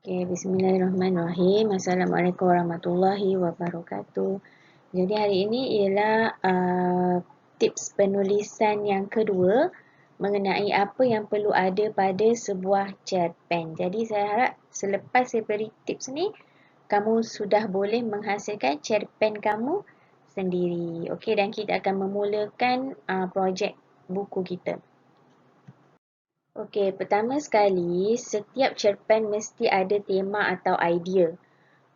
Okay, Bismillahirrahmanirrahim. Assalamualaikum warahmatullahi wabarakatuh. Jadi hari ini ialah tips penulisan yang kedua mengenai apa yang perlu ada pada sebuah cerpen. Jadi saya harap selepas saya beri tips ni, kamu sudah boleh menghasilkan cerpen kamu sendiri. Okey, dan kita akan memulakan projek buku kita. Okey, pertama sekali, setiap cerpen mesti ada tema atau idea.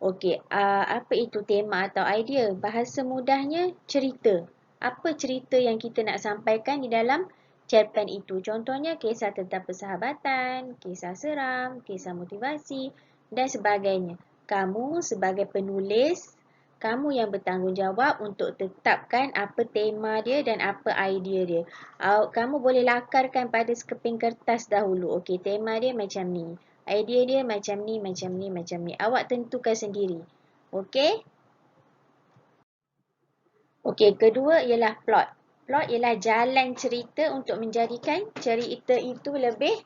Okey, apa itu tema atau idea? Bahasa mudahnya, cerita. Apa cerita yang kita nak sampaikan di dalam cerpen itu? Contohnya, kisah tentang persahabatan, kisah seram, kisah motivasi dan sebagainya. Kamu sebagai penulis, kamu yang bertanggungjawab untuk tetapkan apa tema dia dan apa idea dia. Kamu boleh lakarkan pada sekeping kertas dahulu. Okey, tema dia macam ni. Idea dia macam ni, macam ni, macam ni. Awak tentukan sendiri. Okey? Okey, kedua ialah plot. Plot ialah jalan cerita untuk menjadikan cerita itu lebih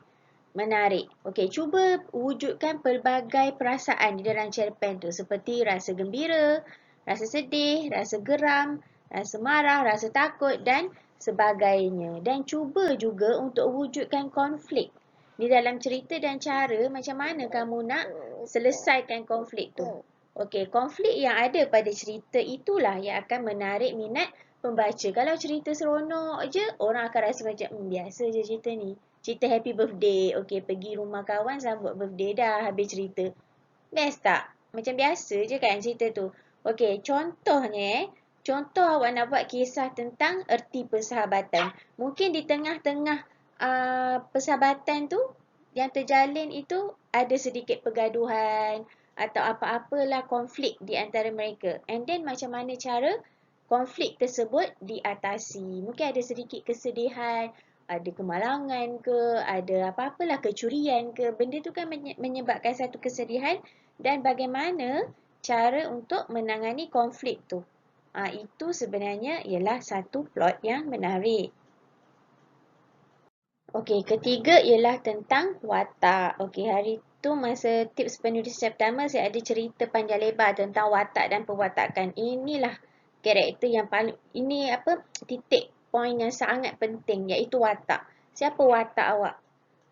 menarik. Okey, cuba wujudkan pelbagai perasaan di dalam cerpen tu seperti rasa gembira, rasa sedih, rasa geram, rasa marah, rasa takut dan sebagainya. Dan cuba juga untuk wujudkan konflik di dalam cerita dan cara macam mana kamu nak selesaikan konflik tu. Okey, konflik yang ada pada cerita itulah yang akan menarik minat pembaca. Kalau cerita seronok je, orang akan rasa macam biasa je cerita ni. Cerita happy birthday. Okey, pergi rumah kawan sambut birthday dah habis cerita. Best tak? Macam biasa je kan cerita tu. Okey, contohnya contoh awak nak buat kisah tentang erti persahabatan. Mungkin di tengah-tengah persahabatan tu yang terjalin itu ada sedikit pergaduhan atau apa-apalah konflik di antara mereka. And then macam mana cara konflik tersebut diatasi. Mungkin ada sedikit kesedihan, ada kemalangan ke, ada apa-apalah kecurian ke. Benda tu kan menyebabkan satu kesedihan dan bagaimana cara untuk menangani konflik tu. Itu sebenarnya ialah satu plot yang menarik. Okey, ketiga ialah tentang watak. Okey, hari tu masa tips penulisan pertama saya ada cerita panjang lebar tentang watak dan perwatakan. Inilah karakter yang paling, ini apa, titik poin yang sangat penting iaitu watak. Siapa watak awak?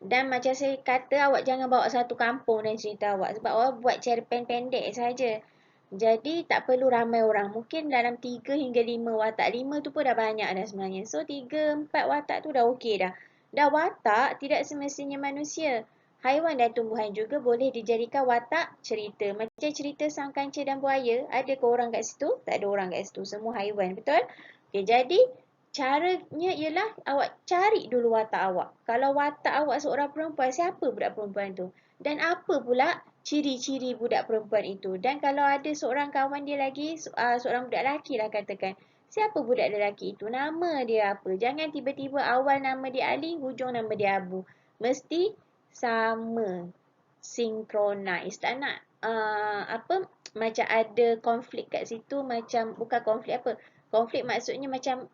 Dan macam saya kata, awak jangan bawa satu kampung dan cerita awak sebab awak buat cerpen pendek saja. Jadi tak perlu ramai orang. Mungkin dalam 3 hingga 5 watak. 5 tu pun dah banyak dah sebenarnya. So 3, 4 watak tu dah okey dah. Dah watak tidak semestinya manusia. Haiwan dan tumbuhan juga boleh dijadikan watak cerita. Macam cerita sang kancil dan buaya. Ada ke orang kat situ? Tak ada orang kat situ. Semua haiwan. Betul? Okay, jadi caranya ialah awak cari dulu watak awak. Kalau watak awak seorang perempuan, siapa budak perempuan tu? Dan apa pula ciri-ciri budak perempuan itu? Dan kalau ada seorang kawan dia lagi, seorang budak lelaki lah katakan. Siapa budak lelaki itu? Nama dia apa? Jangan tiba-tiba awal nama dia Ali, hujung nama dia Abu. Mesti sama. Synchronize. Tak nak apa, macam ada konflik kat situ, macam bukan konflik apa. Konflik maksudnya macam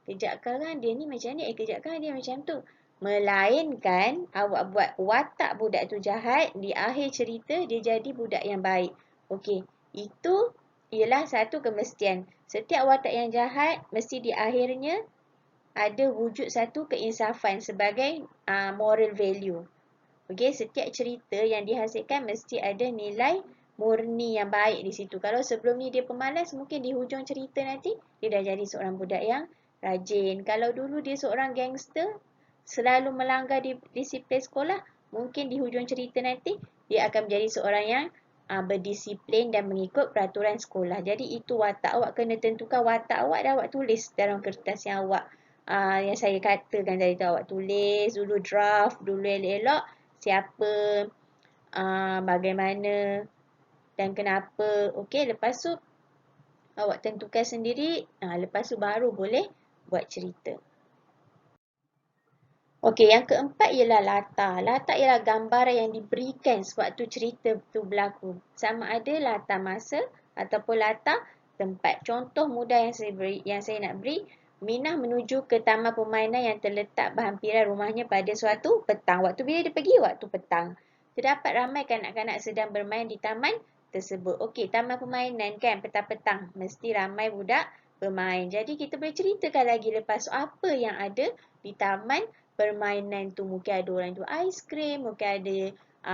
kejap sekarang dia ni macam ni, kejap sekarang dia macam tu. Melainkan awak buat watak budak tu jahat, di akhir cerita dia jadi budak yang baik. Okey, itu ialah satu kemestian. Setiap watak yang jahat mesti di akhirnya ada wujud satu keinsafan sebagai moral value. Okey, setiap cerita yang dihasilkan mesti ada nilai murni yang baik di situ. Kalau sebelum ni dia pemalas, mungkin di hujung cerita nanti dia dah jadi seorang budak yang rajin. Kalau dulu dia seorang gangster, selalu melanggar disiplin sekolah, mungkin di hujung cerita nanti dia akan menjadi seorang yang berdisiplin dan mengikut peraturan sekolah. Jadi itu watak awak, kena tentukan watak awak dan awak tulis dalam kertas yang awak yang saya katakan tadi tu. Awak tulis dulu, draft dulu elok-elok, siapa, bagaimana dan kenapa. Okey, lepas tu awak tentukan sendiri, lepas tu baru boleh buat cerita. Okey, yang keempat ialah latar. Latar ialah gambaran yang diberikan sewaktu cerita itu berlaku. Sama ada latar masa ataupun latar tempat. Contoh mudah yang saya nak beri, Minah menuju ke taman permainan yang terletak berhampiran rumahnya pada suatu petang. Waktu bila dia pergi? Waktu petang. Terdapat ramai kanak-kanak sedang bermain di taman tersebut. Okey, taman permainan kan petang-petang. Mesti ramai budak bermain. Jadi kita boleh ceritakan lagi lepas apa yang ada di taman permainan tu. Mungkin ada orang jual aiskrim, mungkin ada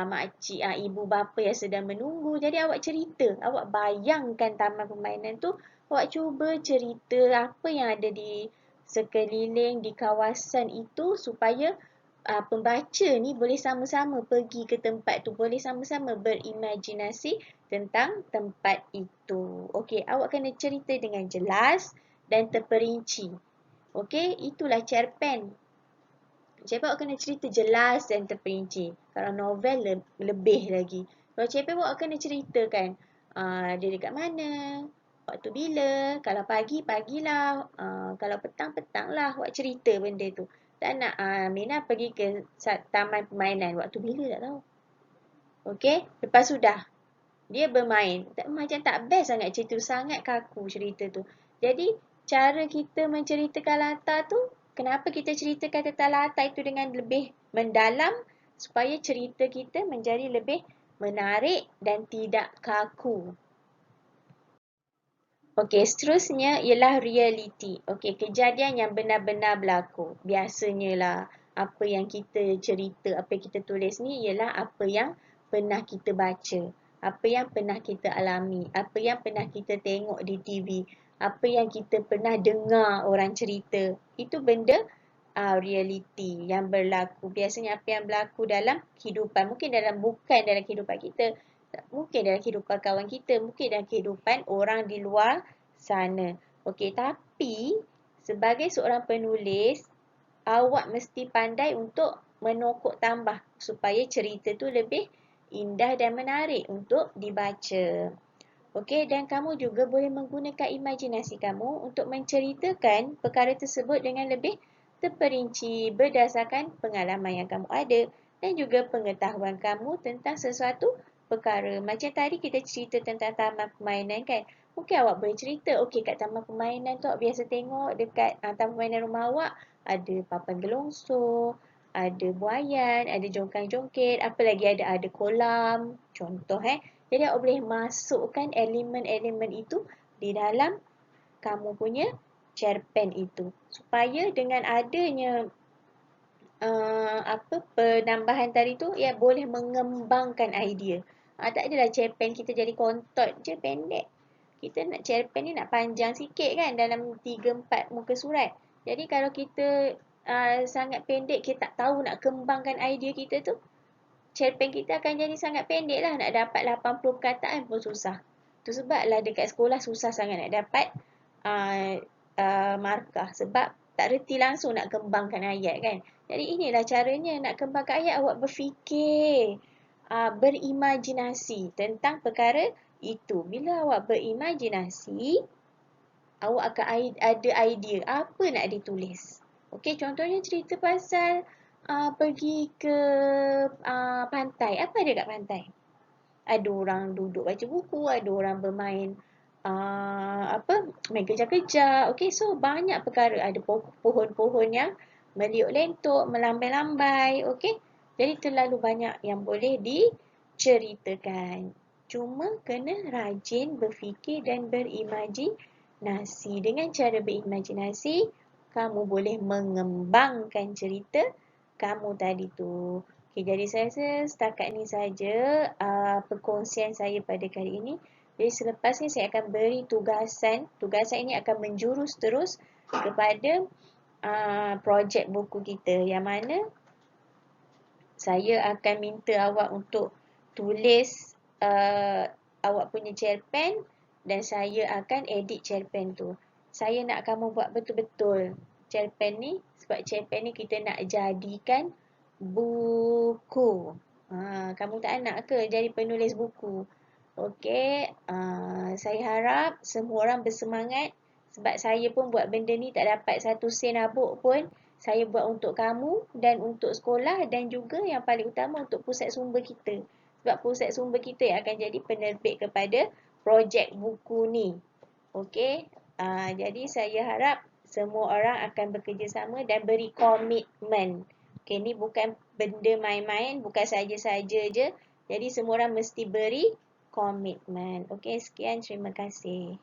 makcik, ibu bapa yang sedang menunggu. Jadi awak cerita, awak bayangkan taman permainan tu. Awak cuba cerita apa yang ada di sekeliling, di kawasan itu supaya pembaca ni boleh sama-sama pergi ke tempat tu, boleh sama-sama berimajinasi tentang tempat itu. Okey, awak kena cerita dengan jelas dan terperinci. Okey, itulah cerpen. Cerpen awak kena cerita jelas dan terperinci. Kalau novel lebih lagi. Kalau cerpen awak kena ceritakan dia dekat mana, waktu bila, kalau pagi, pagilah, kalau petang, petanglah awak cerita benda tu. Tak nak Mina pergi ke taman permainan, waktu bila tak tahu. Okey, lepas sudah dia bermain. Macam tak best sangat cerita tu, sangat kaku cerita tu. Jadi cara kita menceritakan latar tu, kenapa kita ceritakan tentang latar itu dengan lebih mendalam supaya cerita kita menjadi lebih menarik dan tidak kaku. Okey, seterusnya ialah reality. Okey, kejadian yang benar-benar berlaku. Biasanya lah apa yang kita cerita, apa yang kita tulis ni ialah apa yang pernah kita baca. Apa yang pernah kita alami. Apa yang pernah kita tengok di TV. Apa yang kita pernah dengar orang cerita. Itu benda reality yang berlaku. Biasanya apa yang berlaku dalam kehidupan. Mungkin bukan dalam kehidupan kita. Mungkin dalam kehidupan kawan kita, mungkin dalam kehidupan orang di luar sana. Okey, tapi sebagai seorang penulis, awak mesti pandai untuk menokok tambah supaya cerita tu lebih indah dan menarik untuk dibaca. Okey, dan kamu juga boleh menggunakan imajinasi kamu untuk menceritakan perkara tersebut dengan lebih terperinci berdasarkan pengalaman yang kamu ada dan juga pengetahuan kamu tentang sesuatu perkara. Macam tadi kita cerita tentang taman permainan kan. Mungkin awak boleh cerita, okey kat taman permainan tu awak biasa tengok dekat taman permainan rumah awak ada papan gelongsor, ada buaian, ada jongkang-jongkit, apa lagi ada kolam, contoh Jadi awak boleh masukkan elemen-elemen itu di dalam kamu punya cerpen itu. Supaya dengan adanya penambahan tadi tu, ia boleh mengembangkan idea. Tak adalah cerpen kita jadi kontot je pendek. Kita nak cerpen ni nak panjang sikit kan dalam 3-4 muka surat. Jadi kalau kita sangat pendek, kita tak tahu nak kembangkan idea kita tu, cerpen kita akan jadi sangat pendek lah. Nak dapat 80 perkataan pun susah. Tu sebablah dekat sekolah susah sangat nak dapat markah. Sebab tak reti langsung nak kembangkan ayat kan. Jadi inilah caranya nak kembangkan ayat, awak berfikir, berimajinasi tentang perkara itu. Bila awak berimajinasi, awak akan ada idea apa nak ditulis. Okey, contohnya cerita pasal pergi ke pantai. Apa ada kat pantai? Ada orang duduk baca buku, ada orang bermain main kejar-kejar. Okey, so banyak perkara. Ada pohon-pohon yang meliuk lentuk, melambai-lambai. Okey, jadi terlalu banyak yang boleh diceritakan. Cuma kena rajin berfikir dan berimajinasi. Dengan cara berimajinasi, kamu boleh mengembangkan cerita kamu tadi tu. Okay, jadi saya rasa setakat ni saja perkongsian saya pada kali ini. Jadi selepas ni saya akan beri tugasan. Tugasan ini akan menjurus terus kepada projek buku kita. Yang mana saya akan minta awak untuk tulis awak punya cerpen dan saya akan edit cerpen tu. Saya nak kamu buat betul-betul cerpen ni sebab cerpen ni kita nak jadikan buku. Kamu tak nak ke jadi penulis buku? Okey, saya harap semua orang bersemangat sebab saya pun buat benda ni tak dapat satu sen abuk pun. Saya buat untuk kamu dan untuk sekolah dan juga yang paling utama untuk pusat sumber kita. Sebab pusat sumber kita yang akan jadi penerbit kepada projek buku ni. Okey, jadi saya harap semua orang akan bekerjasama dan beri komitmen Okay, ni bukan benda main-main, bukan saja-saja je. Jadi semua orang mesti beri komitmen. Okay, sekian. Terima kasih.